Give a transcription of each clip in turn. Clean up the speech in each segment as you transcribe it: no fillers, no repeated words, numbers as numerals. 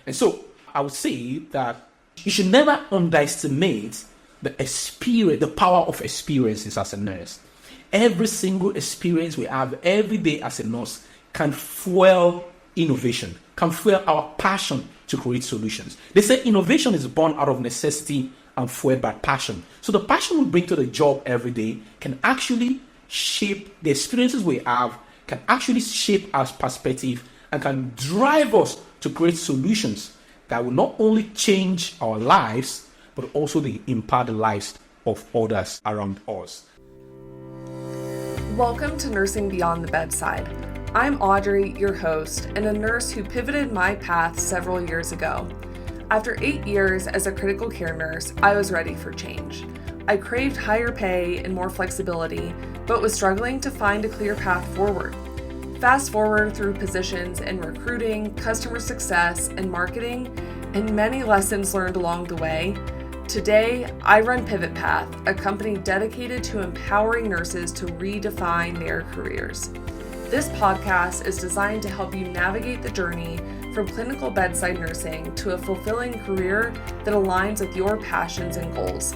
And so I would say that you should never underestimate the power of experiences as a nurse. Every single experience we have every day as a nurse can fuel innovation, can fuel our passion to create solutions. They say innovation is born out of necessity and fueled by passion. So the passion we bring to the job every day can actually shape the experiences we have, can actually shape our perspective, and can drive us to create solutions that will not only change our lives, but also they impact the lives of others around us. Welcome to Nursing Beyond the Bedside. I'm Audrey, your host, and a nurse who pivoted my path several years ago. After 8 years as a critical care nurse, I was ready for change. I craved higher pay and more flexibility, but was struggling to find a clear path forward. Fast forward through positions in recruiting, customer success, and marketing, and many lessons learned along the way. Today, I run Pivot Path, a company dedicated to empowering nurses to redefine their careers. This podcast is designed to help you navigate the journey from clinical bedside nursing to a fulfilling career that aligns with your passions and goals.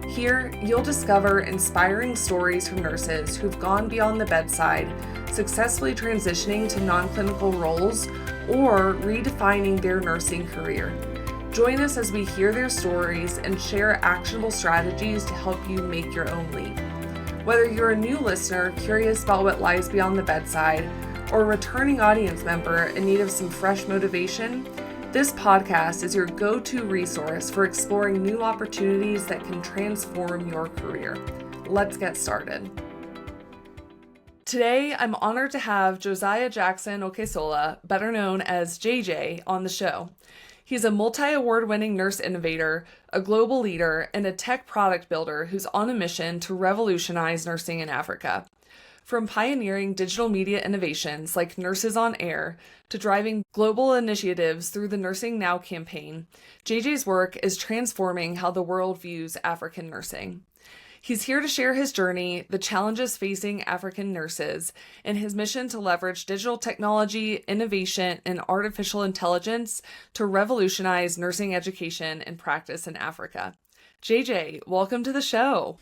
Here, you'll discover inspiring stories from nurses who've gone beyond the bedside, successfully transitioning to non-clinical roles, or redefining their nursing career. Join us as we hear their stories and share actionable strategies to help you make your own leap. Whether you're a new listener curious about what lies beyond the bedside, or a returning audience member in need of some fresh motivation, this podcast is your go-to resource for exploring new opportunities that can transform your career. Let's get started. Today, I'm honored to have Josiah Jackson-Okesola, better known as Jayjay, on the show. He's a multi-award-winning nurse innovator, a global leader, and a tech product builder who's on a mission to revolutionize nursing in Africa. From pioneering digital media innovations like Nurses on Air to driving global initiatives through the Nursing Now campaign, Jayjay's work is transforming how the world views African nursing. He's here to share his journey, the challenges facing African nurses, and his mission to leverage digital technology, innovation, and artificial intelligence to revolutionize nursing education and practice in Africa. Jayjay, welcome to the show.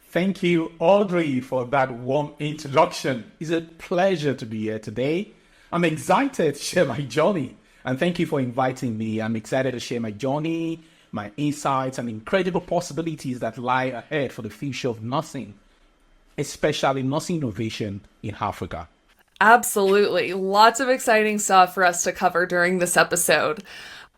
Thank you, Audrey, for that warm introduction. It's a pleasure to be here today. I'm excited to share my journey, and thank you for inviting me. I'm excited to share my journey, my insights, and incredible possibilities that lie ahead for the future of nursing, especially nursing innovation in Africa. Absolutely. Lots of exciting stuff for us to cover during this episode.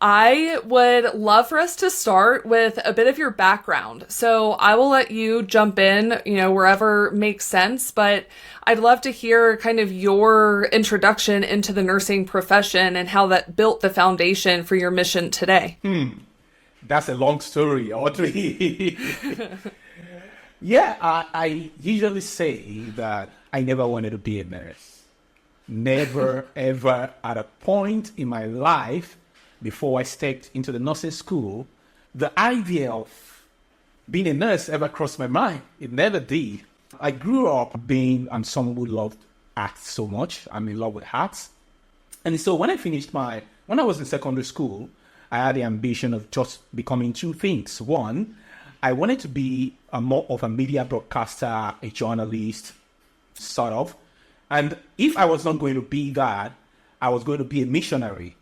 I would love for us to start with a bit of your background. So I will let you jump in, wherever makes sense, but I'd love to hear kind of your introduction into the nursing profession and how that built the foundation for your mission today. That's a long story, Audrey. Yeah, I usually say that I never wanted to be a nurse. Never, ever at a point in my life before I stepped into the nursing school, the idea of being a nurse ever crossed my mind. It never did. I grew up being someone who loved art so much. I'm in love with arts. And so when I was in secondary school, I had the ambition of just becoming two things. One, I wanted to be more of a media broadcaster, a journalist, sort of. And if I was not going to be that, I was going to be a missionary.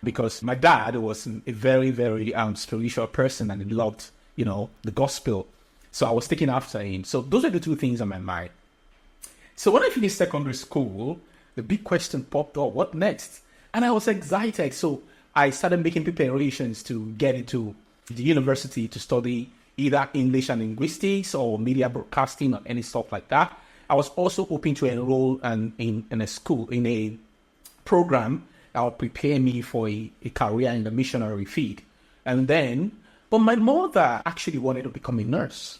Because my dad was a very, very spiritual person and he loved, the gospel. So I was taking after him. So those are the two things on my mind. So when I finished secondary school, the big question popped up, what next? And I was excited. So I started making preparations to get into the university to study either English and linguistics or media broadcasting or any stuff like that. I was also hoping to enroll in a program that would prepare me for a career in the missionary field. But my mother actually wanted to become a nurse.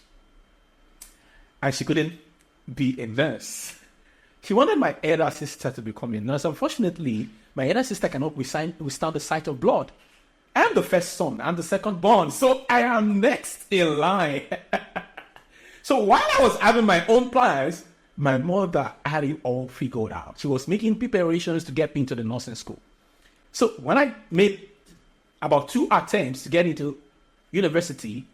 And she couldn't be a nurse. She wanted my elder sister to become a nurse. Unfortunately, my elder sister cannot withstand the sight of blood. I'm the first son. I'm the second born. So I am next in line. So while I was having my own plans, my mother had it all figured out. She was making preparations to get me into the nursing school. So when I made about 2 attempts to get into university,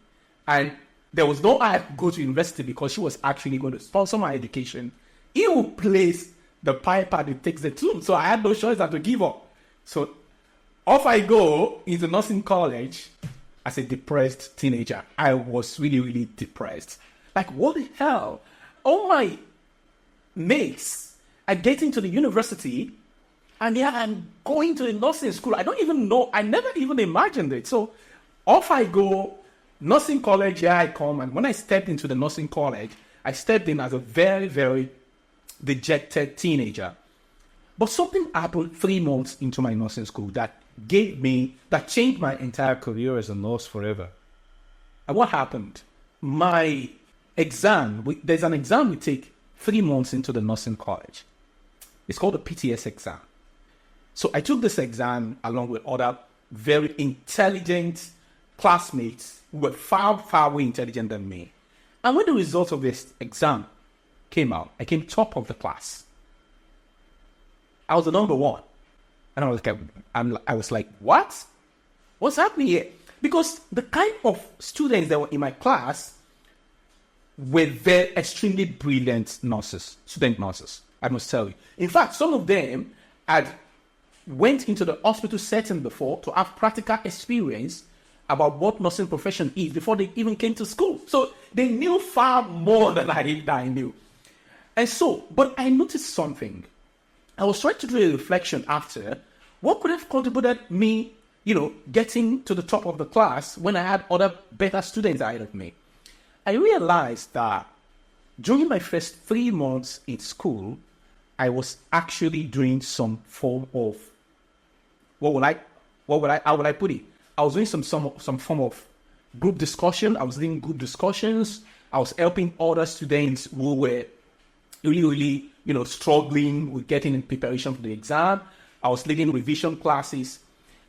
and there was no I go to university because she was actually going to sponsor my education. He would place the piper that takes the tune. So I had no choice than to give up. So off I go into nursing college as a depressed teenager. I was really, really depressed. Like, what the hell? All my mates are getting to the university, and yeah, I'm going to a nursing school. I don't even know. I never even imagined it. So off I go, nursing college, here I come. And when I stepped into the nursing college, I stepped in as a very, very dejected teenager. But something happened 3 months into my nursing school that changed my entire career as a nurse forever. And what happened? My exam, there's an exam we take 3 months into the nursing college. It's called the PTS exam. So I took this exam along with other very intelligent classmates who were far, far more intelligent than me. And when the results of this exam came out, I came top of the class. I was the number one. And I was like, what? What's happening here? Because the kind of students that were in my class were very extremely brilliant nurses, student nurses, I must tell you. In fact, some of them had went into the hospital setting before to have practical experience about what nursing profession is before they even came to school. So they knew far more than I knew. And so, but I noticed something. I was trying to do a reflection after what could have contributed me, getting to the top of the class when I had other better students ahead of me. I realized that during my first 3 months in school, I was actually doing some form of, how would I put it? I was doing some form of group discussion. I was doing group discussions. I was helping other students who were really, struggling with getting in preparation for the exam. I was leading revision classes.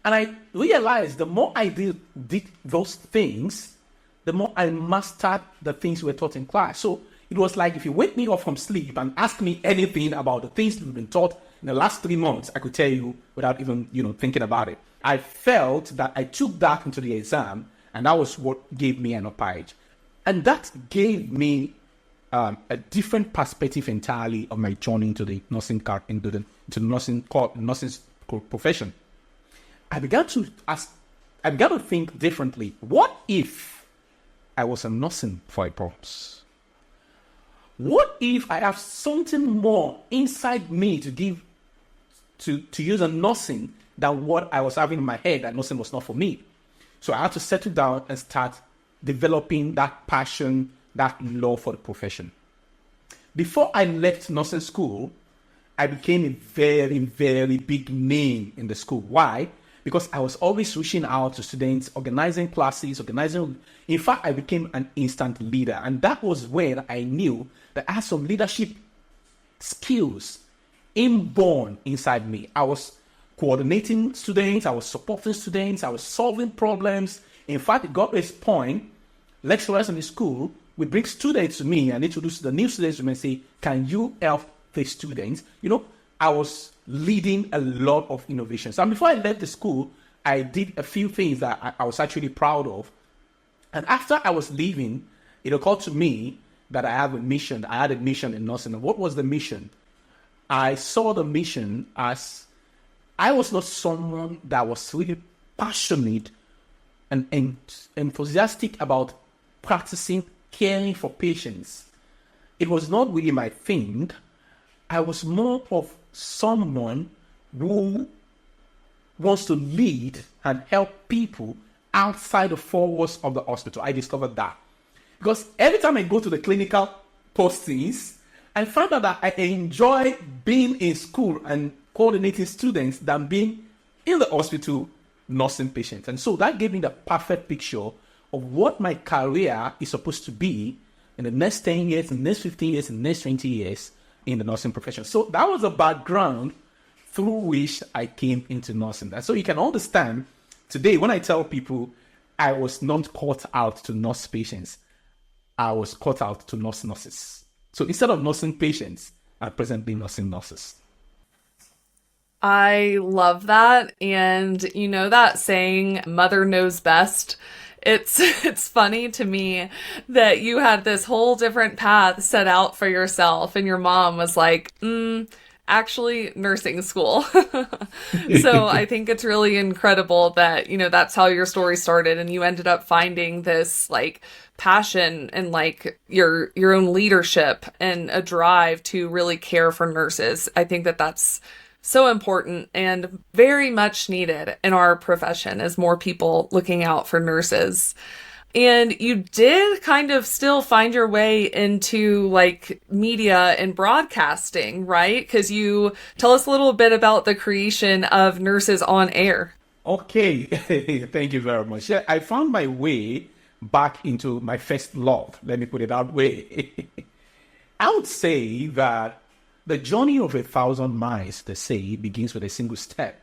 And I realized the more I did those things, the more I mastered the things we were taught in class. So it was like if you wake me up from sleep and ask me anything about the things we've been taught in the last 3 months, I could tell you without even, thinking about it. I felt that I took that into the exam, and that was what gave me an upper edge. And that gave me a different perspective entirely of my journey into the nursing profession. I began to think differently. What if I was a nursing for a purpose? What if I have something more inside me to give to use a nursing than what I was having in my head, that nursing was not for me? So I had to settle down and start developing that passion, that love for the profession. Before I left nursing school, I became a very, very big name in the school. Why? Because I was always reaching out to students, organizing classes, In fact, I became an instant leader. And that was when I knew that I had some leadership skills inborn inside me. I was coordinating students, I was supporting students, I was solving problems. In fact, it got to this point, lecturers in the school would bring students to me and introduce the new students to me and say, can you help the students? I was leading a lot of innovations. And before I left the school, I did a few things that I was actually proud of. And after I was leaving, it occurred to me that I have a mission. I had a mission in nursing. And what was the mission? I saw the mission as I was not someone that was really passionate and enthusiastic about practicing caring for patients. It was not really my thing. I was more of someone who wants to lead and help people outside the four walls of the hospital. I discovered that. Because every time I go to the clinical postings, I found out that I enjoy being in school and coordinating students than being in the hospital nursing patients. And so that gave me the perfect picture of what my career is supposed to be in the next 10 years, in the next 15 years, in the next 20 years in the nursing profession. So that was a background through which I came into nursing. And so you can understand today when I tell people I was not caught out to nurse patients, I was caught out to nurse nurses. So instead of nursing patients, I'm presently nursing nurses. I love that. And you know that saying, mother knows best? It's funny to me that you had this whole different path set out for yourself and your mom was like, actually nursing school. So I think it's really incredible that, that's how your story started and you ended up finding this like passion and like your own leadership and a drive to really care for nurses. I think that that's so important and very much needed in our profession as more people looking out for nurses. And you did kind of still find your way into like media and broadcasting, right? Because you tell us a little bit about the creation of Nurses on Air. Okay, thank you very much. Yeah, I found my way back into my first love. Let me put it that way. I would say that the journey of 1,000 miles, they say, begins with a single step.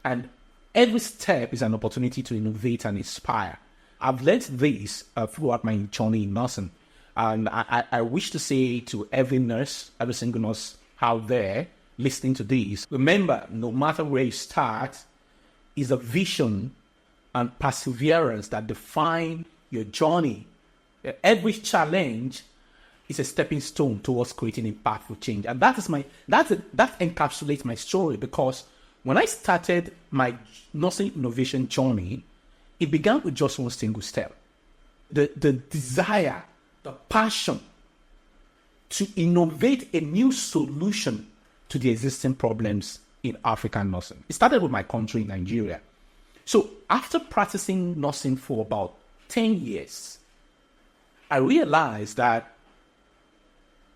And every step is an opportunity to innovate and inspire. I've learned this throughout my journey in nursing. And I wish to say to every nurse, every single nurse out there listening to this, remember, no matter where you start, is a vision and perseverance that define your journey. Every challenge is a stepping stone towards creating impactful change. And that encapsulates my story, because when I started my nursing innovation journey, it began with just one single step. The desire, the passion to innovate a new solution to the existing problems in African nursing. It started with my country, Nigeria. So after practicing nursing for about 10 years, I realized that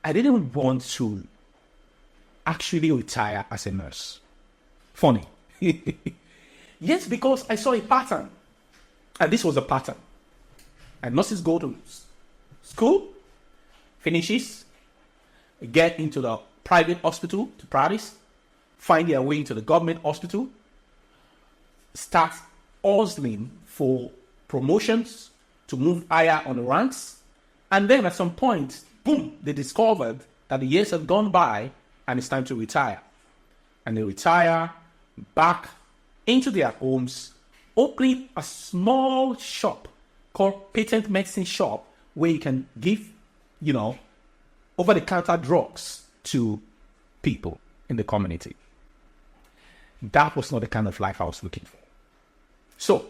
I didn't want to actually retire as a nurse. Funny. Yes, because I saw a pattern. And this was a pattern. And nurses go to school, finishes, get into the private hospital to practice, find their way into the government hospital, start hustling for promotions to move higher on the ranks. And then at some point, boom, they discovered that the years have gone by and it's time to retire. And they retire back into their homes, opening a small shop called patent medicine shop, where you can give, over-the-counter drugs to people in the community. That was not the kind of life I was looking for. So,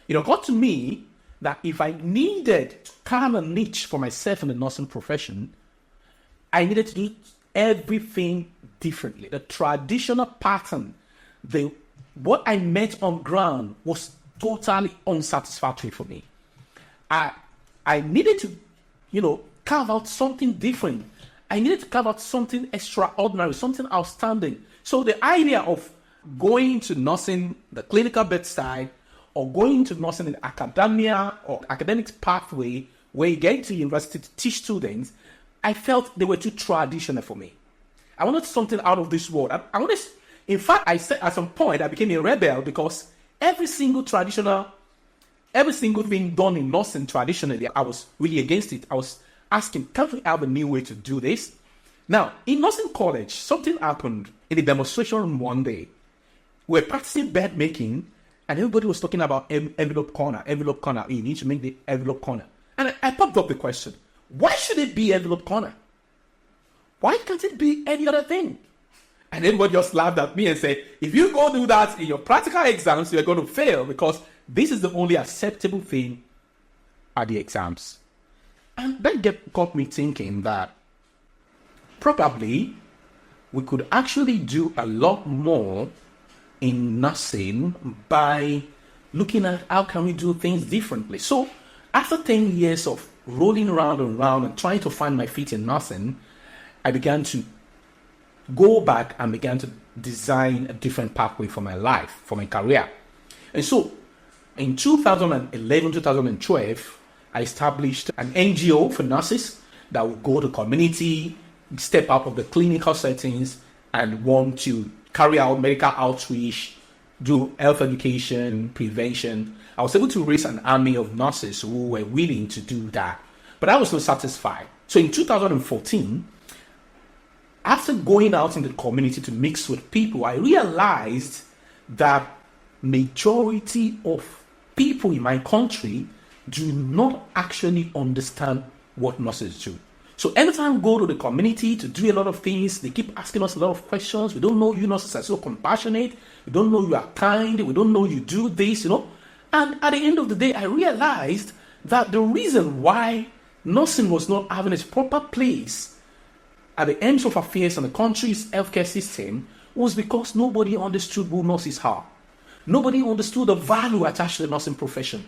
it occurred to me that if I needed to carve a niche for myself in the nursing profession, I needed to do everything differently. The traditional pattern, what I met on ground was totally unsatisfactory for me. I needed to, carve out something different. I needed to carve out something extraordinary, something outstanding. So the idea of going to nursing, the clinical bedside, or going to nursing in academia or academic pathway where you get to university to teach students, I felt they were too traditional for me. I wanted something out of this world. In fact, I said at some point I became a rebel, because every single thing done in nursing traditionally, I was really against it. I was asking, can't we have a new way to do this? Now, in nursing college, something happened in the demonstration room one day. We were practicing bed making, and everybody was talking about envelope corner. You need to make the envelope corner. And I popped up the question, why should it be envelope corner? Why can't it be any other thing? And everybody just laughed at me and said, if you go do that in your practical exams, you're going to fail, because this is the only acceptable thing at the exams. And that got me thinking that probably we could actually do a lot more in nursing by looking at how can we do things differently. So after 10 years of rolling around and around and trying to find my feet in nursing, I began to go back and began to design a different pathway for my life, for my career. And so in 2011, 2012, I established an NGO for nurses that would go to community, step out of the clinical settings, and want to carry out medical outreach, do health education, prevention. I was able to raise an army of nurses who were willing to do that. But I was not satisfied. So in 2014, after going out in the community to mix with people, I realized that majority of people in my country do not actually understand what nurses do. So anytime we go to the community to do a lot of things, they keep asking us a lot of questions. We don't know you nurses are so compassionate. We don't know you are kind. We don't know you do this, And at the end of the day, I realized that the reason why nursing was not having its proper place at the ends of affairs in the country's healthcare system was because nobody understood who nurses are. Nobody understood the value attached to the nursing profession.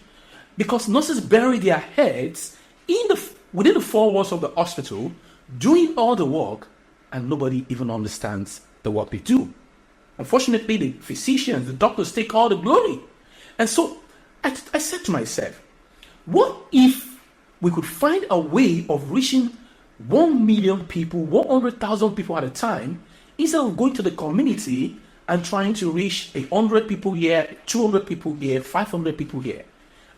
Because nurses bury their heads within the four walls of the hospital, doing all the work, and nobody even understands the work they do. Unfortunately, the physicians, the doctors take all the glory. And so I said to myself, what if we could find a way of reaching 1 million people, 100,000 people at a time, instead of going to the community and trying to reach 100 people here, 200 people here, 500 people here.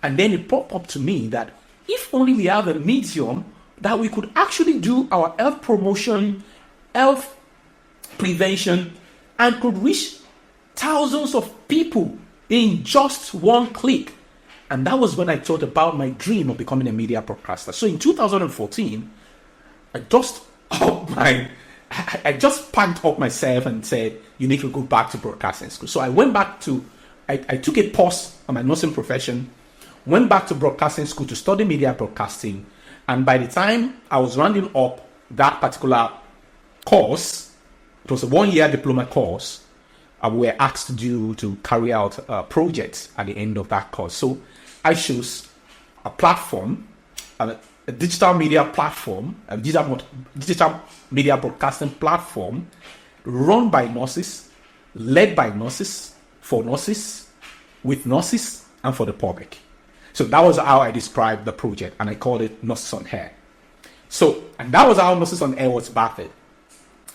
And then it popped up to me that if only we have a medium that we could actually do our health promotion, health prevention, and could reach thousands of people in just one click. And that was when I thought about my dream of becoming a media broadcaster. So in 2014, I just packed up myself and said, you need to go back to broadcasting school. So I went back I took a pause on my nursing profession, went back to broadcasting school to study media broadcasting. And by the time I was rounding up that particular course, it was a 1-year diploma course, we were asked to carry out projects at the end of that course. So I chose a platform, a digital media platform, a digital media broadcasting platform run by nurses, led by nurses, for nurses, with nurses, and for the public. So that was how I described the project, and I called it Nurses on Air. And that was how Nurses on Air was bathed.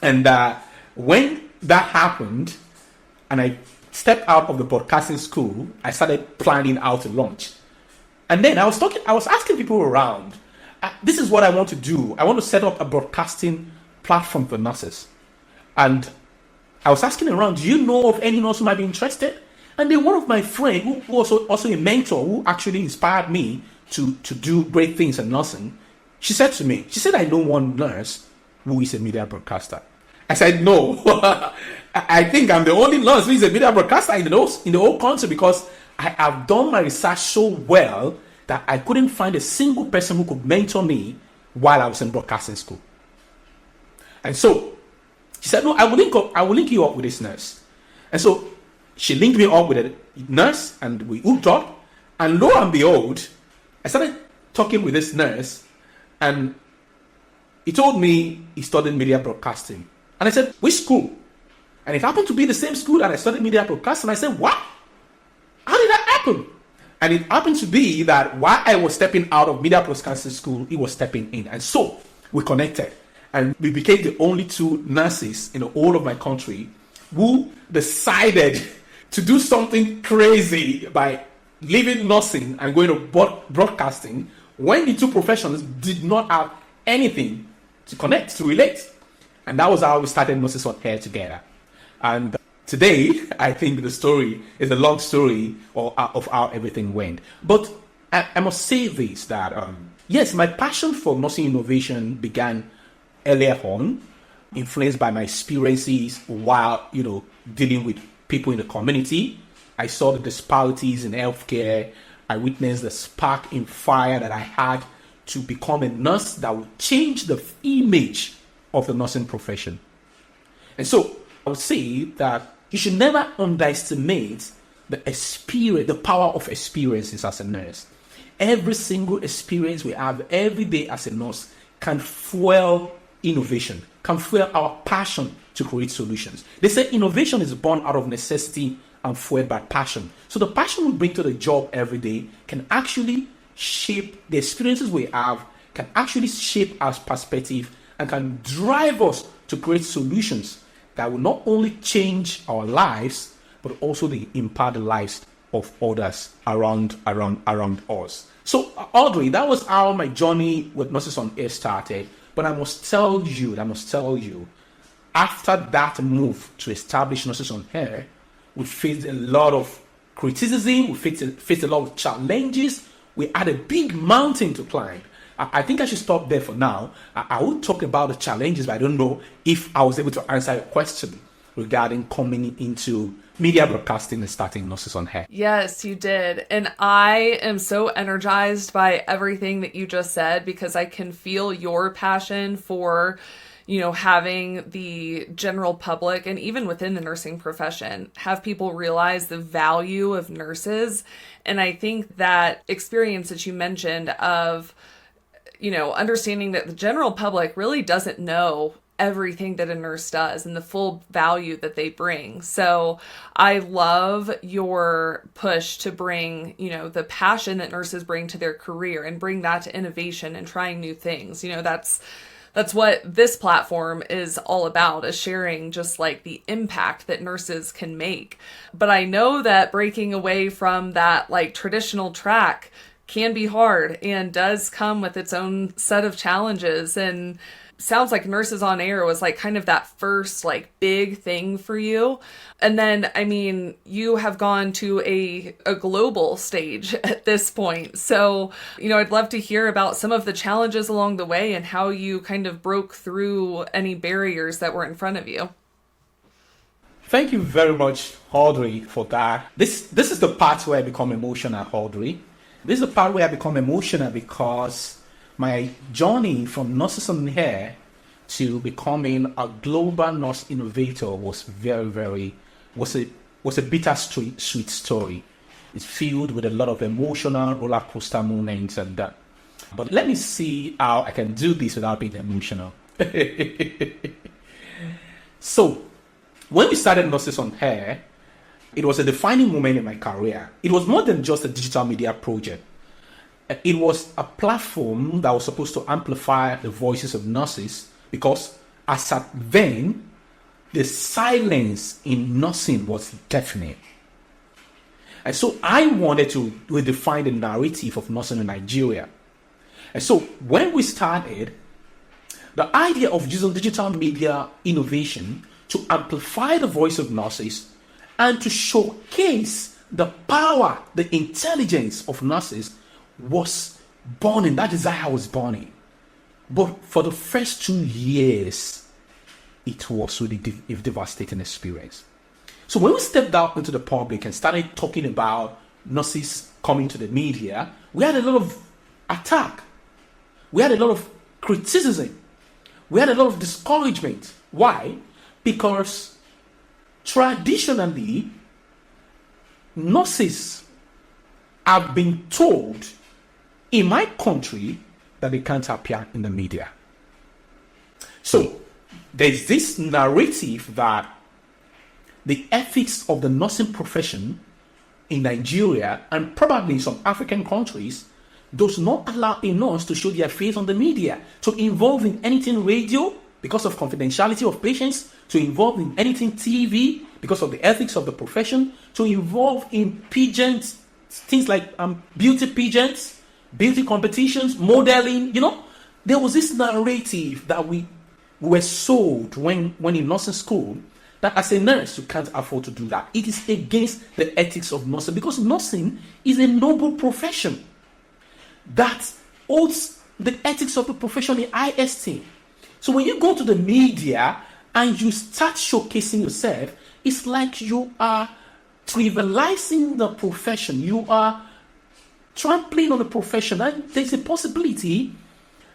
And when that happened, and I stepped out of the broadcasting school, I started planning how to launch. And then I was asking people around, this is what I want to do. I want to set up a broadcasting platform for nurses. And I was asking around, do you know of any nurse who might be interested? And then one of my friends, who was also a mentor, who actually inspired me to do great things in nursing, she said, I know one nurse who is a media broadcaster. I said, no, I think I'm the only nurse who is a media broadcaster in the whole country, because I have done my research so well that I couldn't find a single person who could mentor me while I was in broadcasting school. And so she said, no, I will link you up with this nurse. And so she linked me up with a nurse, and we hooked up. And lo and behold, I started talking with this nurse, and he told me he studied media broadcasting. And I said, which school? And it happened to be the same school that I studied media broadcasting. I said, what? How did that happen? And it happened to be that while I was stepping out of media broadcasting school, he was stepping in. And so we connected. And we became the only two nurses in the whole of my country who decided to do something crazy by leaving nursing and going to broadcasting, when the two professions did not have anything to connect, to relate. And that was how we started Nurses on Air together. And today, I think the story is a long story of how everything went. But I must say this, that yes, my passion for nursing innovation began earlier on, influenced by my experiences while dealing with people in the community. I saw the disparities in healthcare. I witnessed the spark in fire that I had to become a nurse that would change the image of the nursing profession. And so I would say that you should never underestimate the power of experiences as a nurse. Every single experience we have every day as a nurse can fuel innovation, can fuel our passion to create solutions. They say innovation is born out of necessity and fueled by passion. So the passion we bring to the job every day can actually shape the experiences we have, can actually shape our perspective, and can drive us to create solutions that will not only change our lives, but also impact the lives of others around us. So Audrey, that was how my journey with Nurses on Air started. But I must tell you, after that move to establish Nurses on Air, we faced a lot of criticism, we faced a lot of challenges. We had a big mountain to climb. I think I should stop there for now. I will talk about the challenges, but I don't know if I was able to answer your question regarding coming into media broadcasting and starting Nurses on Air. Yes, you did. And I am so energized by everything that you just said, because I can feel your passion for, having the general public and even within the nursing profession, have people realize the value of nurses. And I think that experience that you mentioned of, understanding that the general public really doesn't know everything that a nurse does and the full value that they bring. So I love your push to bring, the passion that nurses bring to their career and bring that to innovation and trying new things. That's what this platform is all about, is sharing just like the impact that nurses can make. But I know that breaking away from that like traditional track can be hard and does come with its own set of challenges. And sounds like Nurses on Air was like kind of that first like big thing for you. And then, you have gone to a global stage at this point. So, I'd love to hear about some of the challenges along the way and how you kind of broke through any barriers that were in front of you. Thank you very much, Audrey, for that. This is the part where I become emotional, Audrey. This is the part where I become emotional because my journey from Nurses on Air to becoming a global nurse innovator was was a bittersweet sweet story. It's filled with a lot of emotional roller coaster moments and that. But let me see how I can do this without being emotional. So, when we started Nurses on Air, it was a defining moment in my career. It was more than just a digital media project. It was a platform that was supposed to amplify the voices of nurses, because as at then, the silence in nursing was deafening. And so I wanted to redefine the narrative of nursing in Nigeria. And so when we started, the idea of using digital media innovation to amplify the voice of nurses and to showcase the power, the intelligence of nurses was burning. That desire was burning. But for the first 2 years, it was really a devastating experience. So when we stepped out into the public and started talking about nurses coming to the media, we had a lot of attack. We had a lot of criticism. We had a lot of discouragement. Why? Because traditionally, nurses have been told in my country that they can't appear in the media. So there's this narrative that the ethics of the nursing profession in Nigeria and probably in some African countries does not allow a nurse to show their face on the media, to involve in anything radio because of confidentiality of patients, to involve in anything TV because of the ethics of the profession, to involve in pageants, things like beauty pageants, beauty competitions, modeling. There was this narrative that we were sold when in nursing school, that as a nurse, you can't afford to do that. It is against the ethics of nursing, because nursing is a noble profession that holds the ethics of the profession in high esteem. So when you go to the media and you start showcasing yourself, it's like you are trivializing the profession. You are trampling on the profession, and there's a possibility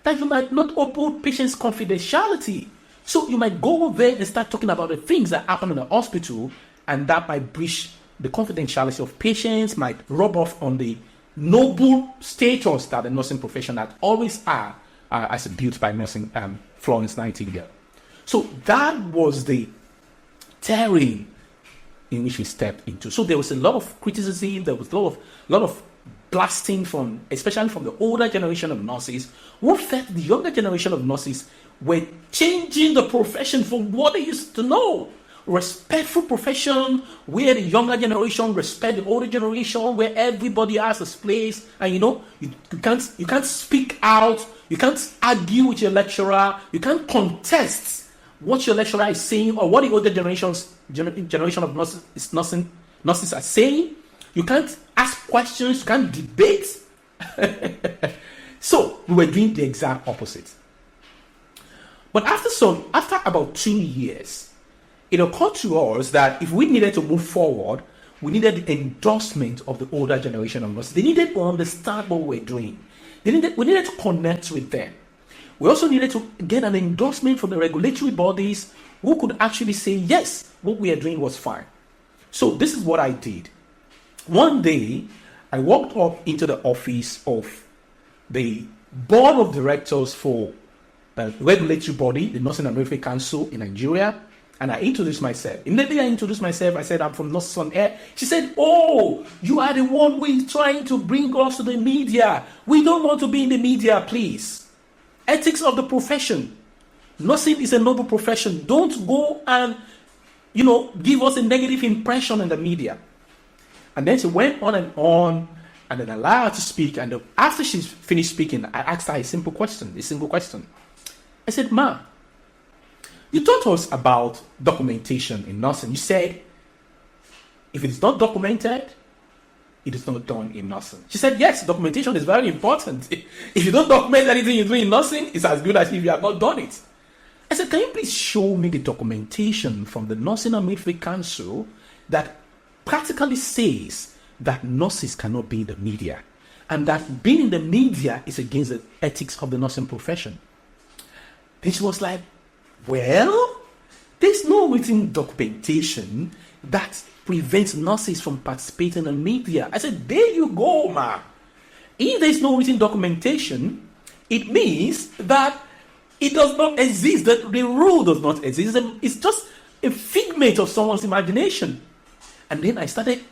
that you might not uphold patients' confidentiality. So you might go over there and start talking about the things that happen in the hospital, and that might breach the confidentiality of patients, might rub off on the noble status that the nursing profession had always had, as built by nursing Florence Nightingale. So that was the terrain in which we stepped into. So there was a lot of criticism, there was a lot of blasting especially from the older generation of nurses, who felt the younger generation of nurses were changing the profession from what they used to know. Respectful profession, where the younger generation respect the older generation, where everybody has a place, and you can't speak out, you can't argue with your lecturer, you can't contest what your lecturer is saying or what the older generation of nurses are saying. You can't ask questions, you can't debate. So we were doing the exact opposite. But after about 2 years, it occurred to us that if we needed to move forward, we needed the endorsement of the older generation of nurses. They needed to understand what we were doing. We needed to connect with them. We also needed to get an endorsement from the regulatory bodies who could actually say, yes, what we are doing was fine. So this is what I did. One day, I walked up into the office of the board of directors for the regulatory body, the Nursing and Midwifery Council in Nigeria, and I introduced myself. Immediately I introduced myself, I said, I'm from Nurses on Air. She said, oh, you are the one who is trying to bring us to the media. We don't want to be in the media, please. Ethics of the profession. Nursing is a noble profession. Don't go and, give us a negative impression in the media. And then she went on, and then allowed her to speak. And after she finished speaking, I asked her a single question. I said, Ma, you taught us about documentation in nursing. You said, if it is not documented, it is not done in nursing. She said, yes, documentation is very important. If you don't document anything you do in nursing, it's as good as if you have not done it. I said, can you please show me the documentation from the Nursing and Midwifery Council that practically says that nurses cannot be in the media and that being in the media is against the ethics of the nursing profession? Then she was like, well, there's no written documentation that prevents nurses from participating in media. I said, there you go, ma. If there's no written documentation, it means that it does not exist, that the rule does not exist. It's just a figment of someone's imagination. And then I started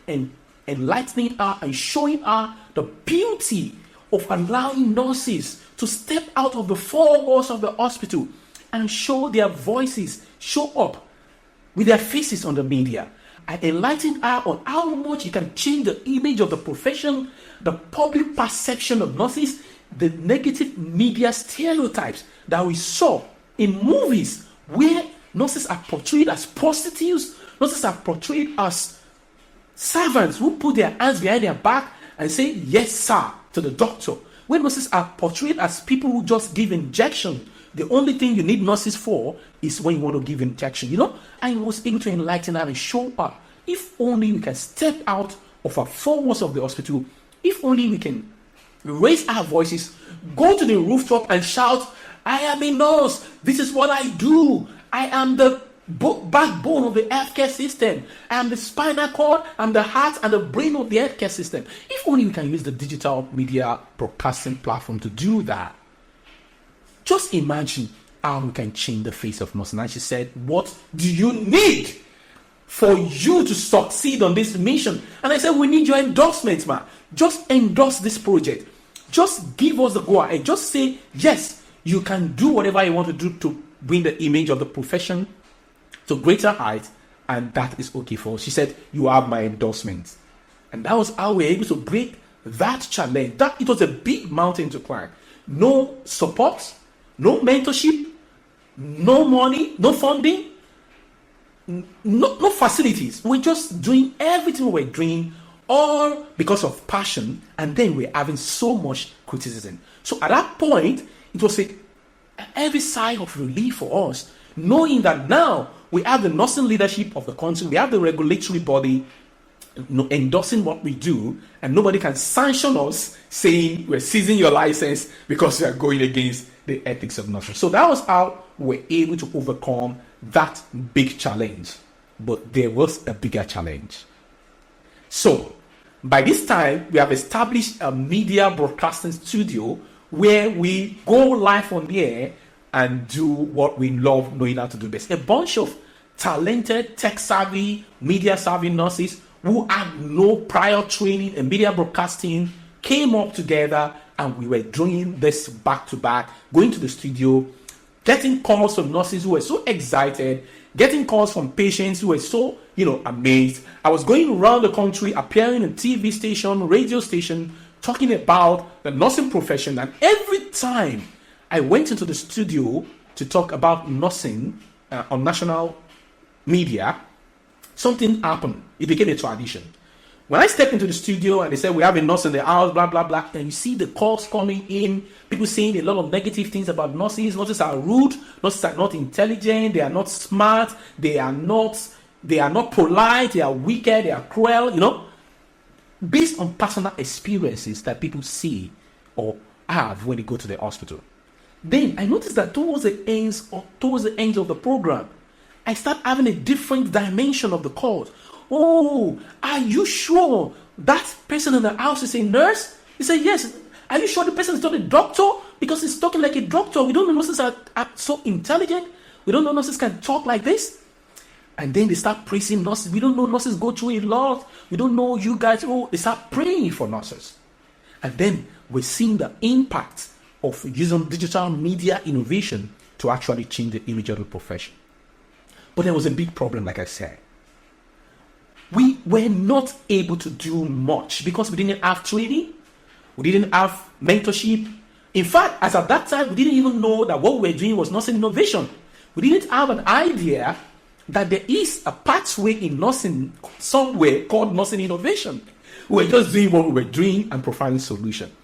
enlightening her and showing her the beauty of allowing nurses to step out of the four walls of the hospital and show their voices, show up with their faces on the media. I enlightened her on how much you can change the image of the profession, the public perception of nurses, the negative media stereotypes that we saw in movies where nurses are portrayed as prostitutes, nurses are portrayed as servants who put their hands behind their back and say, yes, sir, to the doctor. When nurses are portrayed as people who just give injection, the only thing you need nurses for is when you want to give injection. I was able to enlighten her and show her, if only we can step out of our four walls of the hospital, if only we can raise our voices, go to the rooftop and shout, I am a nurse, this is what I do, I am the backbone of the healthcare system, I am the spinal cord, I'm the heart and the brain of the healthcare system. If only we can use the digital media broadcasting platform to do that. Just imagine how we can change the face of nursing. And she said, what do you need for you to succeed on this mission? And I said, we need your endorsements, man. Just endorse this project. Just give us the go ahead. Just say, yes, you can do whatever you want to do to bring the image of the profession to greater heights, and that is okay for us. She said, you have my endorsement. And that was how we were able to break that challenge. It was a big mountain to climb. No support, no mentorship, no money, no funding, no facilities. We're just doing everything we're doing, all because of passion, and then we're having so much criticism. So at that point, it was a heavy sigh of relief for us, knowing that now we have the nursing leadership of the country, we have the regulatory body endorsing what we do, and nobody can sanction us saying we're seizing your license because we are going against the ethics of nursing. So that was how we're able to overcome that big challenge. But there was a bigger challenge. So by this time, we have established a media broadcasting studio where we go live on the air and do what we love knowing how to do best. A bunch of talented, tech-savvy, media-savvy nurses who had no prior training in media broadcasting came up together, and we were doing this back-to-back, going to the studio, getting calls from nurses who were so excited, getting calls from patients who were so, amazed. I was going around the country, appearing in TV station, radio station, talking about the nursing profession. And every time I went into the studio to talk about nursing, on national media, something happened. It became a tradition. When I stepped into the studio and they said, we have a nurse in the house, blah, blah, blah, and you see the calls coming in, people saying a lot of negative things about nurses. Nurses are rude, nurses are not intelligent, they are not smart, they are not polite, they are wicked, they are cruel, based on personal experiences that people see or have when they go to the hospital. Then I noticed that towards the end of the program, I start having a different dimension of the calls. Oh, are you sure that person in the house is a nurse? He said, yes. Are you sure the person is not a doctor? Because he's talking like a doctor. We don't know nurses are so intelligent. We don't know nurses can talk like this. And then they start praising nurses. We don't know nurses go through a lot. We don't know you guys. Oh, they start praying for nurses. And then we're seeing the impact of using digital media innovation to actually change the image of the profession. But there was a big problem, like I said. We were not able to do much because we didn't have training. We didn't have mentorship. In fact, as at that time, we didn't even know that what we were doing was nursing innovation. We didn't have an idea that there is a pathway in nursing somewhere called nursing innovation. We were just doing what we were doing and providing solution.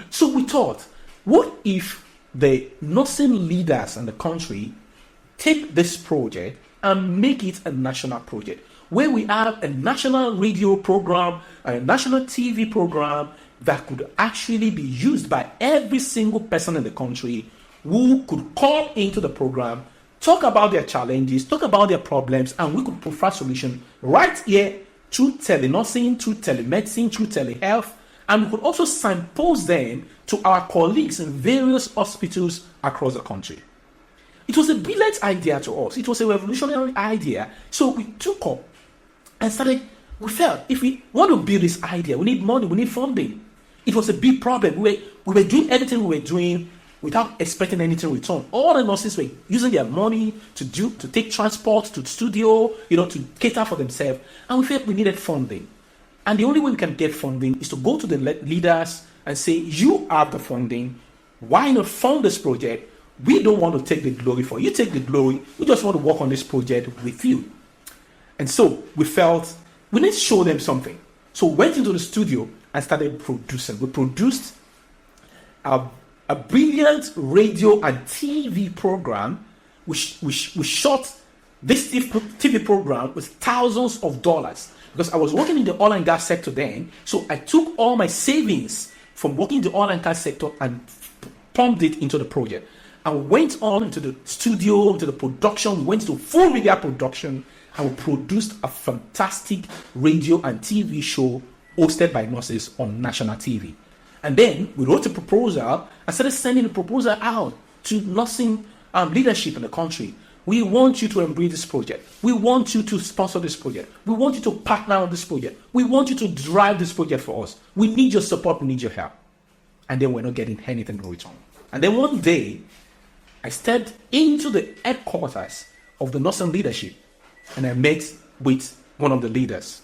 So we thought, what if the nursing leaders in the country take this project and make it a national project, where we have a national radio program, a national TV program that could actually be used by every single person in the country who could call into the program, talk about their challenges, talk about their problems, and we could provide solutions right here through telenursing, through telemedicine, through telehealth, and we could also signpost them to our colleagues in various hospitals across the country. It was a brilliant idea to us. It was a revolutionary idea. So we took up and we felt if we want to build this idea, we need money, we need funding. It was a big problem. We were doing everything we were doing without expecting anything in return. All the nurses were using their money to take transport to the studio, to cater for themselves. And we felt we needed funding. And the only way we can get funding is to go to the leaders and say, you have the funding. Why not fund this project? We don't want to take the glory for you. Take the glory. We just want to work on this project with you. And so we felt we need to show them something. So we went into the studio and started producing. We produced a brilliant radio and TV program. We shot this TV program with thousands of dollars because I was working in the oil and gas sector then. So I took all my savings from working in the oil and gas sector and pumped it into the project. And we went on into the studio, into the production. We went to full media production. And we produced a fantastic radio and TV show hosted by nurses on national TV. And then we wrote a proposal and started sending the proposal out to nursing leadership in the country. We want you to embrace this project. We want you to sponsor this project. We want you to partner on this project. We want you to drive this project for us. We need your support. We need your help. And then we're not getting anything in return. And then one day, I stepped into the headquarters of the nursing leadership. And I met with one of the leaders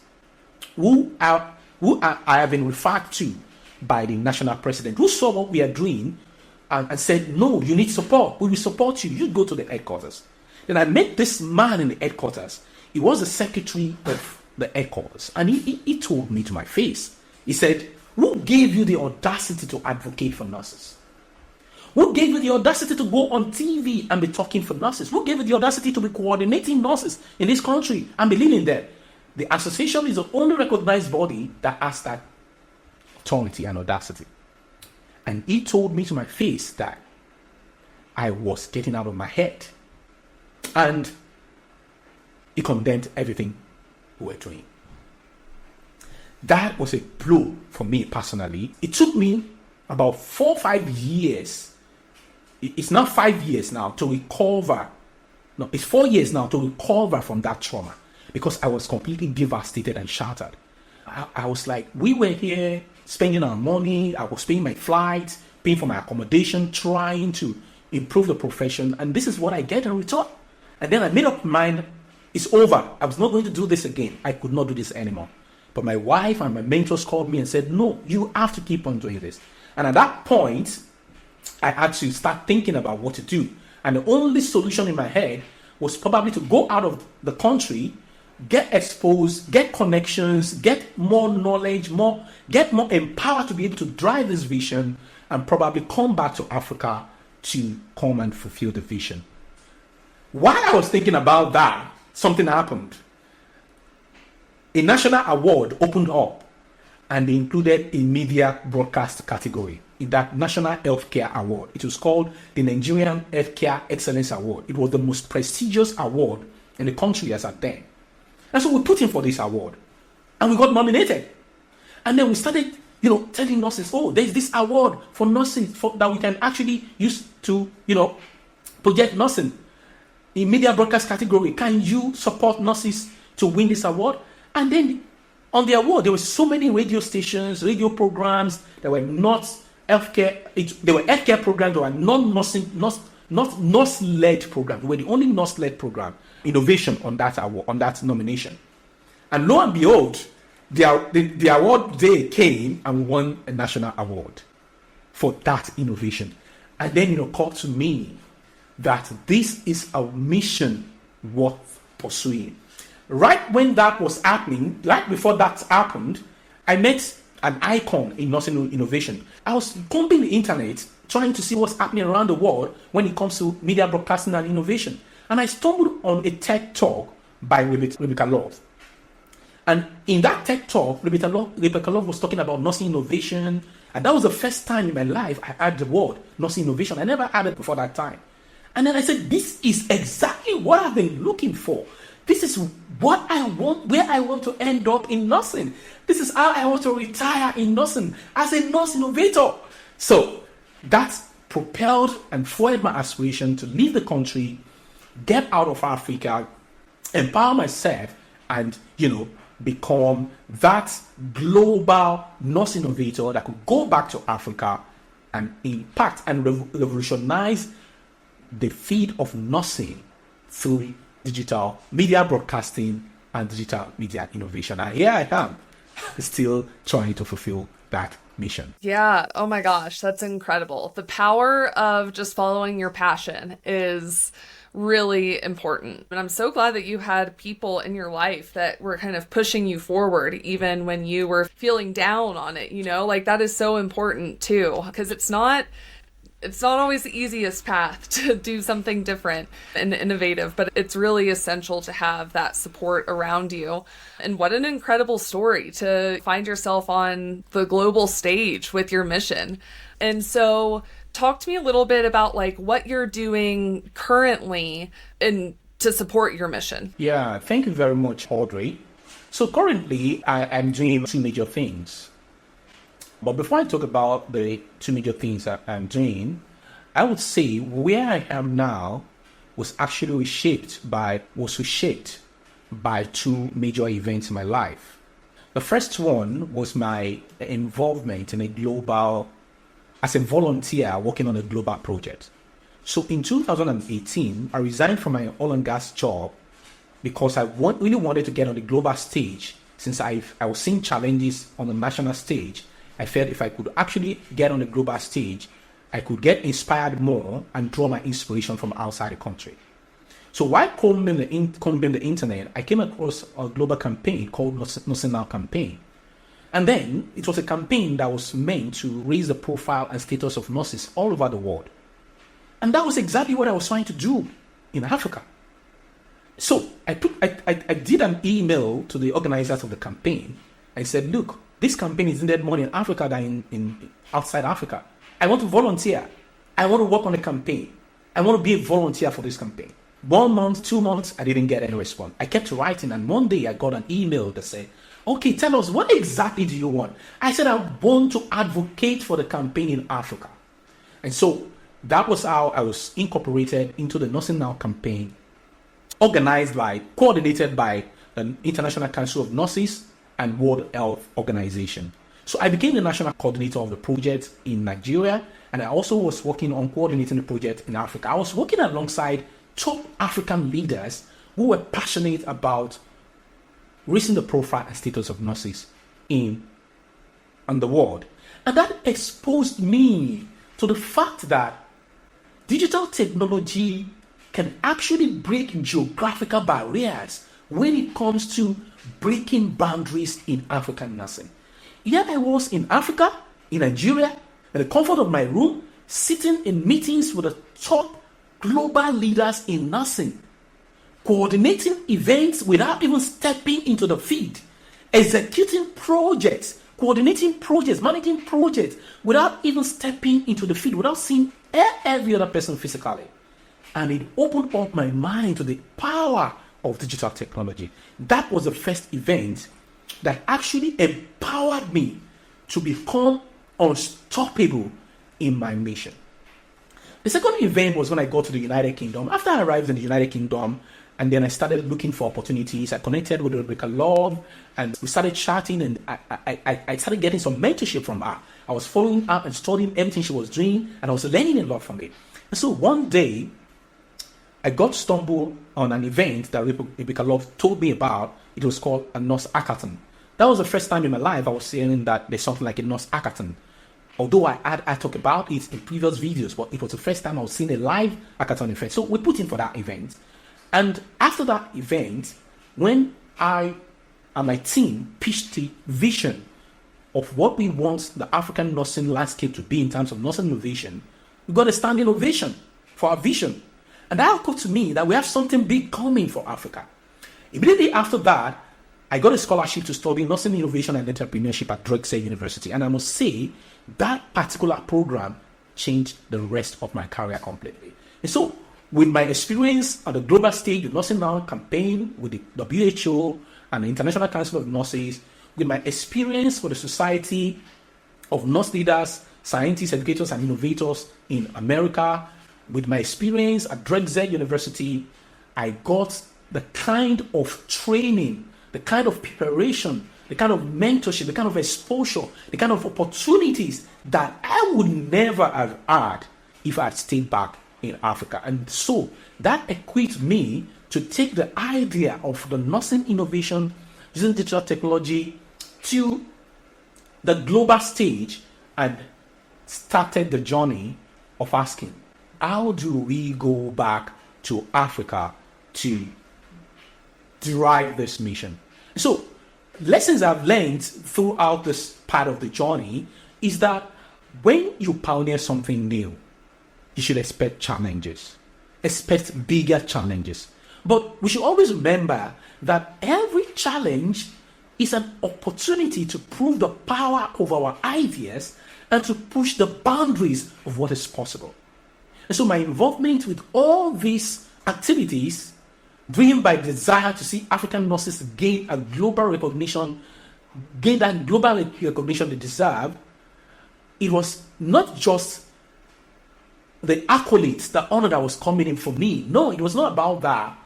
who I have been referred to by the national president, who saw what we are doing and said, no, you need support. We will support you. You go to the headquarters. Then I met this man in the headquarters. He was the secretary of the headquarters. And he told me to my face. He said, who gave you the audacity to advocate for nurses? Who gave you the audacity to go on TV and be talking for nurses? Who gave you the audacity to be coordinating nurses in this country and be leading them? The association is the only recognized body that has that authority and audacity. And he told me to my face that I was getting out of my head. And he condemned everything we were doing. That was a blow for me personally. It took me about 4 or 5 years. It's not 5 years now to recover. No, it's 4 years now to recover from that trauma because I was completely devastated and shattered. I was like, we were here spending our money. I was paying my flights, paying for my accommodation, trying to improve the profession. And this is what I get in return. And then I made up my mind, it's over. I was not going to do this again. I could not do this anymore. But my wife and my mentors called me and said, no, you have to keep on doing this. And at that point, I had to start thinking about what to do. And the only solution in my head was probably to go out of the country, get exposed, get connections, get more knowledge, get more empowered to be able to drive this vision, and probably come back to Africa to come and fulfill the vision. While I was thinking about that, something happened. A national award opened up, and they included a media broadcast category in that National Healthcare Award. It was called the Nigerian Healthcare Excellence Award. It was the most prestigious award in the country as at then. And so we put in for this award, and we got nominated. And then we started, telling nurses, oh, there's this award for nursing that we can actually use to, project nursing in media broadcast category. Can you support nurses to win this award? And then on the award, there were so many radio stations, radio programs that were not healthcare. There were healthcare programs that were non-nursing, not nurse-led programs. We were the only nurse-led program. Innovation on that award, on that nomination. And lo and behold, the award day came and won a national award for that innovation. And then it occurred to me that this is a mission worth pursuing. Right when that was happening, right before that happened, I met an icon in nursing innovation. I was combing the internet, trying to see what's happening around the world when it comes to media broadcasting and innovation. And I stumbled on a TED talk by Rebecca Love. And in that TED talk, Rebecca Love was talking about nursing innovation. And that was the first time in my life I heard the word nursing innovation. I never heard it before that time. And then I said, this is exactly what I've been looking for. This is what I want, where I want to end up in nursing. This is how I want to retire in nursing as a nurse innovator. So that propelled and fueled my aspiration to leave the country, get out of Africa, empower myself, and, become that global nurse innovator that could go back to Africa and impact and revolutionize the field of nursing through digital media broadcasting and digital media innovation. And here I am, still trying to fulfill that mission. Yeah. Oh my gosh, that's incredible. The power of just following your passion is really important. And I'm so glad that you had people in your life that were kind of pushing you forward, even when you were feeling down on it, that is so important too, because it's not always the easiest path to do something different and innovative, but it's really essential to have that support around you. And what an incredible story to find yourself on the global stage with your mission. And so talk to me a little bit about what you're doing currently and to support your mission. Yeah, thank you very much, Audrey. So currently I'm doing two major things. But before I talk about the two major things that I'm doing, I would say where I am now was actually reshaped by two major events in my life. The first one was my involvement in as a volunteer working on a global project. So in 2018, I resigned from my oil and gas job because I really wanted to get on the global stage. Since I was seeing challenges on the national stage, I felt if I could actually get on the global stage, I could get inspired more and draw my inspiration from outside the country. So while combing the internet, I came across a global campaign called Nursing Now campaign. And then it was a campaign that was meant to raise the profile and status of nurses all over the world. And that was exactly what I was trying to do in Africa. So I did an email to the organizers of the campaign. I said, look, this campaign is needed more in Africa than in outside Africa. I want to volunteer. I want to work on a campaign. I want to be a volunteer for this campaign. 1 month, 2 months, I didn't get any response. I kept writing, and one day I got an email that said, okay, tell us, what exactly do you want? I said, I want to advocate for the campaign in Africa. And so that was how I was incorporated into the Nursing Now campaign, coordinated by the International Council of Nurses and World Health Organization. So I became the national coordinator of the project in Nigeria, and I also was working on coordinating the project in Africa. I was working alongside top African leaders who were passionate about raising the profile and status of nurses in the world. And that exposed me to the fact that digital technology can actually break geographical barriers when it comes to breaking boundaries in African nursing. Here I was in Africa, in Nigeria, in the comfort of my room, sitting in meetings with the top global leaders in nursing, coordinating events without even stepping into the field, executing projects, coordinating projects, managing projects without even stepping into the field, without seeing every other person physically. And it opened up my mind to the power of digital technology. That was the first event that actually empowered me to become unstoppable in my mission. The second event was when I got to the United Kingdom. After I arrived in the United Kingdom, and then I started looking for opportunities. I connected with Rebecca Love, and we started chatting, and I started getting some mentorship from her. I was following up and studying everything she was doing, and I was learning a lot from it. And so one day, I got stumbled on an event that Rebecca Love told me about. It was called a nurse hackathon. That was the first time in my life I was hearing that there's something like a nurse hackathon. Although I talked about it in previous videos, but it was the first time I was seeing a live hackathon event. So we put in for that event. And after that event, when I and my team pitched the vision of what we want the African nursing landscape to be in terms of nursing innovation, we got a standing ovation for our vision. And that occurred to me that we have something big coming for Africa. Immediately after that, I got a scholarship to study nursing innovation and entrepreneurship at Jayjay University. And I must say, that particular program changed the rest of my career completely. And so, with my experience on the global stage, the Nursing Now campaign, with the WHO and the International Council of Nurses, with my experience with the Society of Nurse Leaders, Scientists, Educators, and Innovators in America, with my experience at Jayjay University, I got the kind of training, the kind of preparation, the kind of mentorship, the kind of exposure, the kind of opportunities that I would never have had if I had stayed back in Africa. And so that equipped me to take the idea of the nursing innovation using digital technology to the global stage and started the journey of asking, how do we go back to Africa to drive this mission? So lessons I've learned throughout this part of the journey is that when you pioneer something new, you should expect challenges, expect bigger challenges. But we should always remember that every challenge is an opportunity to prove the power of our ideas and to push the boundaries of what is possible. And so my involvement with all these activities, driven by desire to see African nurses gain a global recognition, gain that global recognition they deserve, it was not just the accolades, the honor that was coming in for me. No, it was not about that.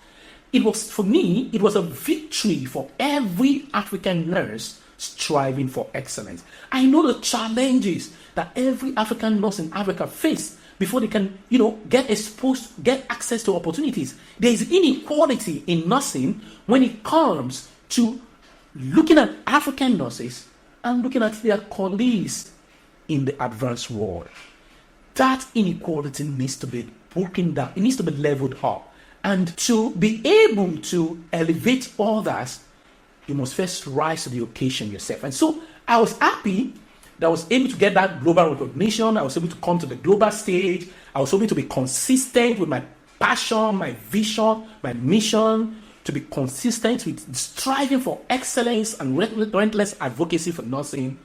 It was, for me, it was a victory for every African nurse striving for excellence. I know the challenges that every African nurse in Africa face before they can, get exposed, get access to opportunities. There is inequality in nursing when it comes to looking at African nurses and looking at their colleagues in the advanced world. That inequality needs to be broken down. It needs to be leveled up. And to be able to elevate others, you must first rise to the occasion yourself. And so I was happy that I was able to get that global recognition. I was able to come to the global stage. I was able to be consistent with my passion, my vision, my mission, to be consistent with striving for excellence and relentless advocacy for nursing,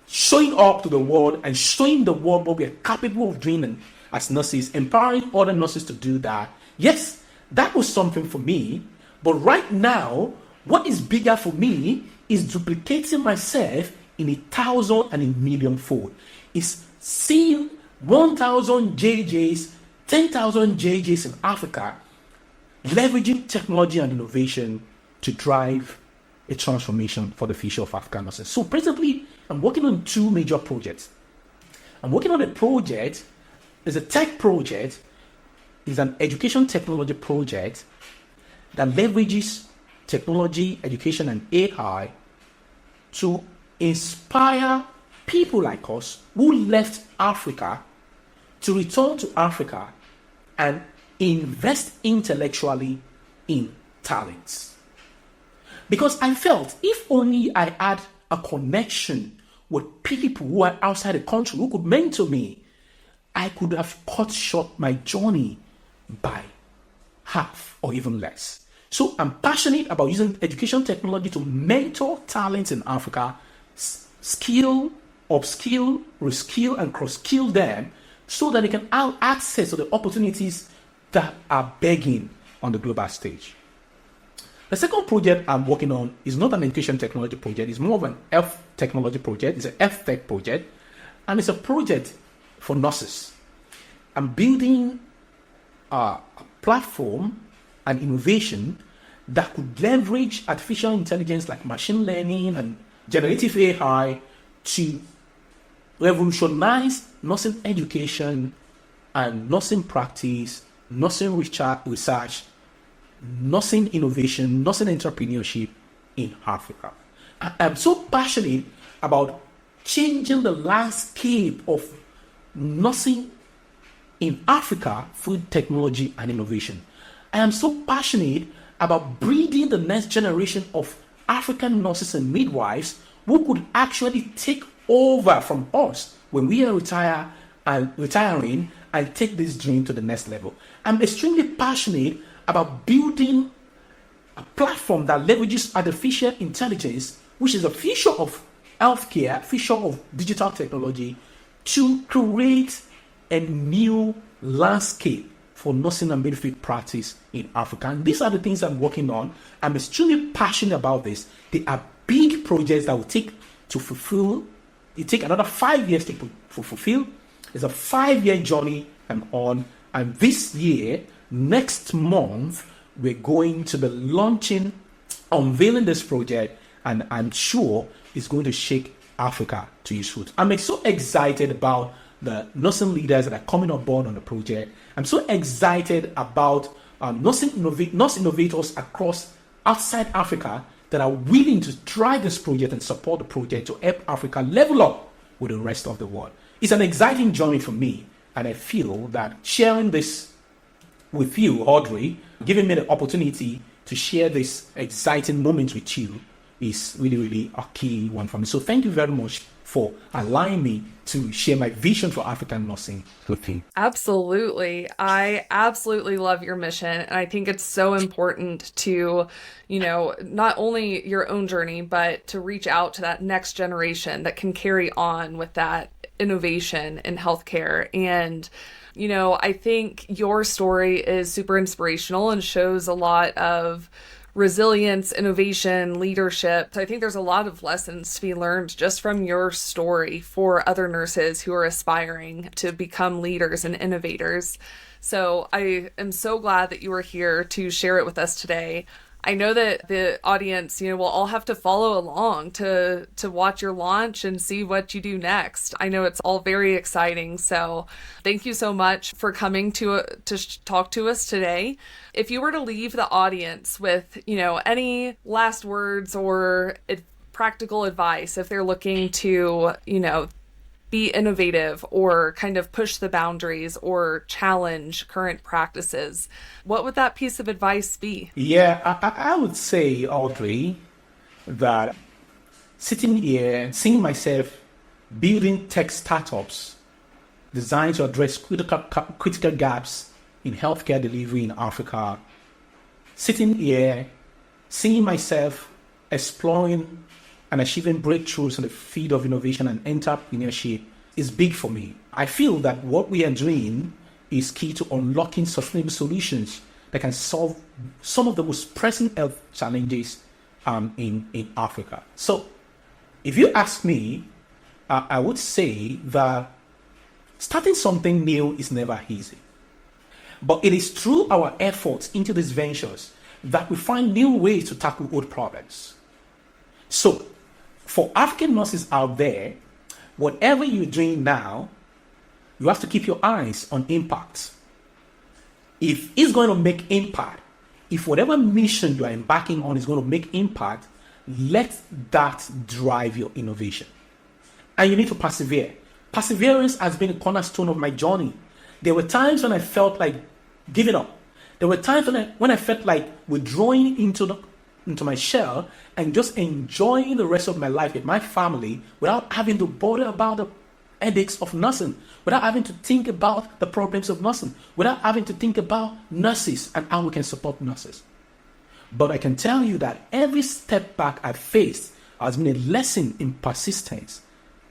showing up to the world and showing the world what we are capable of doing as nurses, empowering other nurses to do that. Yes, that was something for me. But right now, what is bigger for me is duplicating myself in 1,000 and a million fold. It's seeing 1,000 JJs, 10,000 JJs in Africa, leveraging technology and innovation to drive a transformation for the future of African nurses. So presently, I'm working on two major projects. I'm working on a project, there's a tech project, it's an education technology project that leverages technology, education, and AI to inspire people like us who left Africa to return to Africa and invest intellectually in talents. Because I felt if only I had a connection with people who are outside the country who could mentor me, I could have cut short my journey by half or even less. So I'm passionate about using education technology to mentor talents in Africa, skill, upskill, reskill, and cross-skill them so that they can have access to the opportunities that are begging on the global stage. The second project I'm working on is not an education technology project. It's more of an health technology project. It's an health tech project. And it's a project for nurses. I'm building a platform and innovation that could leverage artificial intelligence like machine learning and generative AI to revolutionize nursing education and nursing practice, nursing research, nursing innovation, nursing entrepreneurship in Africa. I'm so passionate about changing the landscape of nursing in Africa through technology and innovation. I am so passionate about breeding the next generation of African nurses and midwives who could actually take over from us when we are retiring and take this dream to the next level. I'm extremely passionate about building a platform that leverages artificial intelligence, which is a feature of healthcare, feature of digital technology, to create a new landscape for nursing and midwifery practice in Africa. And these are the things I'm working on. I'm extremely passionate about this. They are big projects that will take to fulfill. It take another 5 years to fulfill. It's a 5-year journey I'm on. And this year, next month, we're going to be unveiling this project, and I'm sure it's going to shake Africa to its roots. I'm so excited about the nursing leaders that are coming on board on the project. I'm so excited about nurse innovators across outside Africa that are willing to try this project and support the project to help Africa level up with the rest of the world. It's an exciting journey for me, and I feel that sharing this with you, Audrey, giving me the opportunity to share this exciting moment with you is really, really a key one for me. So thank you very much for allowing me to share my vision for African nursing with you. Absolutely. I absolutely love your mission. And I think it's so important to, not only your own journey, but to reach out to that next generation that can carry on with that innovation in healthcare. And I think your story is super inspirational and shows a lot of resilience, innovation, leadership. I think there's a lot of lessons to be learned just from your story for other nurses who are aspiring to become leaders and innovators. So I am so glad that you are here to share it with us today. I know that the audience, will all have to follow along to watch your launch and see what you do next. I know it's all very exciting. So thank you so much for coming to talk to us today. If you were to leave the audience with, any last words or practical advice, if they're looking to, be innovative or kind of push the boundaries or challenge current practices, what would that piece of advice be? Yeah, I would say, Audrey, that sitting here, seeing myself building tech startups designed to address critical gaps in healthcare delivery in Africa, sitting here, seeing myself exploring and achieving breakthroughs in the field of innovation and entrepreneurship is big for me. I feel that what we are doing is key to unlocking sustainable solutions that can solve some of the most pressing health challenges in Africa. So if you ask me, I would say that starting something new is never easy. But it is through our efforts into these ventures that we find new ways to tackle old problems. So for African nurses out there, whatever you're doing now, you have to keep your eyes on impact. If it's going to make impact, if whatever mission you are embarking on is going to make impact, let that drive your innovation. And you need to persevere. Perseverance has been a cornerstone of my journey. There were times when I felt like giving up. There were times when I felt like withdrawing into my shell and just enjoying the rest of my life with my family without having to bother about the headaches of nursing, without having to think about the problems of nursing, without having to think about nurses and how we can support nurses. But I can tell you that every step back I faced has been a lesson in persistence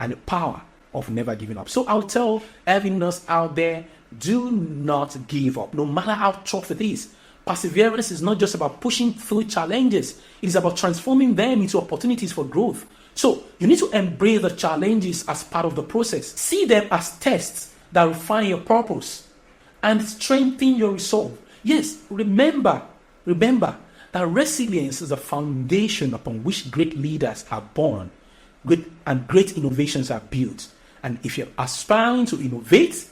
and the power of never giving up. So I'll tell every nurse out there, do not give up, no matter how tough it is. Perseverance is not just about pushing through challenges. It is about transforming them into opportunities for growth. So you need to embrace the challenges as part of the process. See them as tests that refine your purpose and strengthen your resolve. Yes, remember that resilience is the foundation upon which great leaders are born, great innovations are built. And if you're aspiring to innovate,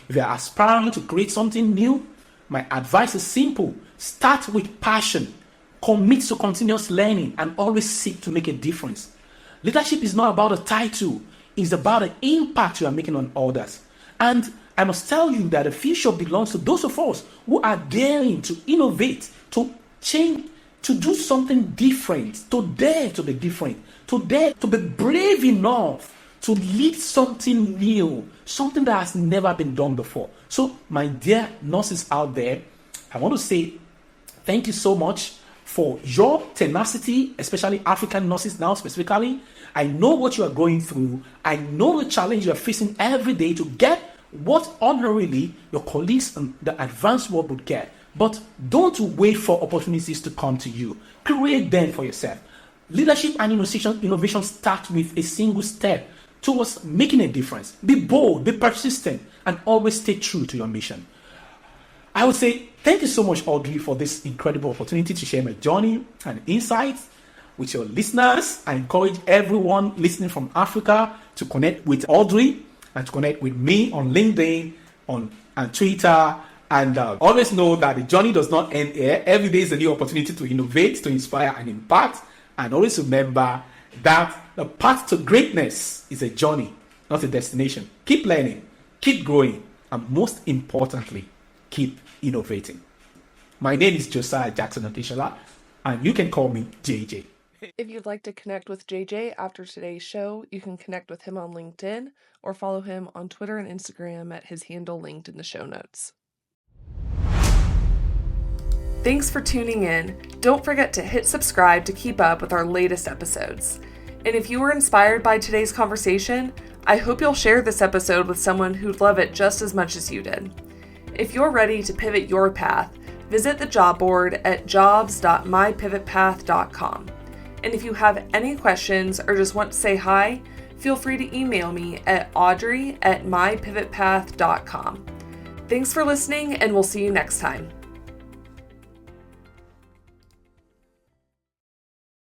if you're aspiring to create something new, my advice is simple. Start with passion, commit to continuous learning, and always seek to make a difference. Leadership is not about a title, it's about the impact you are making on others. And I must tell you that the future belongs to those of us who are daring to innovate, to change, to do something different, to dare to be different, to dare to be brave enough to lead something new, something that has never been done before. So, my dear nurses out there, I want to say thank you so much for your tenacity, especially African nurses now specifically. I know what you are going through. I know the challenge you are facing every day to get what ordinarily your colleagues in the advanced world would get. But don't wait for opportunities to come to you. Create them for yourself. Leadership and innovation start with a single step towards making a difference. Be bold, be persistent, and always stay true to your mission. I would say thank you so much, Audrey, for this incredible opportunity to share my journey and insights with your listeners. I encourage everyone listening from Africa to connect with Audrey and to connect with me on LinkedIn, on Twitter, and always know that the journey does not end here. Every day is a new opportunity to innovate, to inspire, and impact. And always remember that the path to greatness is a journey, not a destination. Keep learning, keep growing, and most importantly, keep innovating. My name is Josiah Jackson-Okesola, and you can call me Jayjay. If you'd like to connect with Jayjay after today's show, you can connect with him on LinkedIn or follow him on Twitter and Instagram at his handle linked in the show notes. Thanks for tuning in. Don't forget to hit subscribe to keep up with our latest episodes. And if you were inspired by today's conversation, I hope you'll share this episode with someone who'd love it just as much as you did. If you're ready to pivot your path, visit the job board at jobs.mypivotpath.com. And if you have any questions or just want to say hi, feel free to email me at audrey@mypivotpath.com. Thanks for listening, and we'll see you next time.